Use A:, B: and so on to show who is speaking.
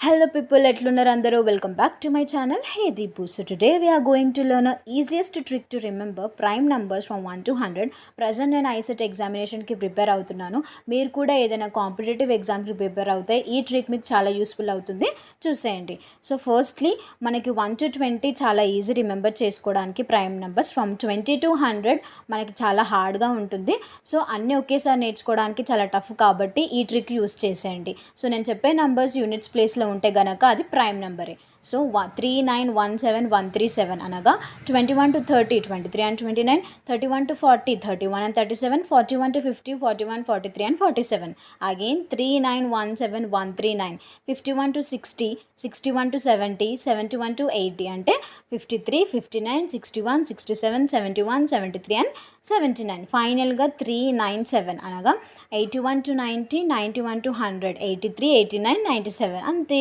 A: Hello people, ఎట్లున్నారు అందరూ? Welcome back to my channel hey Deepu. So today we are going to learn a easiest trick to remember prime numbers from 1 to 100. Present నేను ICET ఎగ్జామినేషన్కి prepare అవుతున్నాను. మీరు కూడా ఏదైనా competitive ఎగ్జామ్కి prepare అవుతే ఈ ట్రిక్ మీకు చాలా యూస్ఫుల్ అవుతుంది, చూసేయండి. సో ఫస్ట్లీ మనకి 1 to 20 చాలా ఈజీ రిమెంబర్ చేసుకోవడానికి. ప్రైమ్ నెంబర్స్ ఫ్రమ్ 20 to 100 మనకి చాలా హార్డ్గా ఉంటుంది. సో అన్నీ ఒకేసారి నేర్చుకోవడానికి చాలా టఫ్ కాబట్టి ఈ ట్రిక్ యూస్ చేసేయండి. సో నేను చెప్పే నెంబర్స్ యూనిట్స్ ప్లేస్లో ఉంటే గనక అది ప్రైమ్ నెంబరే. సో 3917137 అనగా 21 to 30, 23 and 29, 31 to 40, 31 and 37, 41 to 50, 41, 43 and 47. Again 3917139, 51 to 60, 61 to 70, 71 to 80 అంటే 53, 59, 61, 67, 71, 73 and 79. ఫైనల్గా 397 అనగా 81 to 90, 91 to 100, 83, 89, 97 అంతే.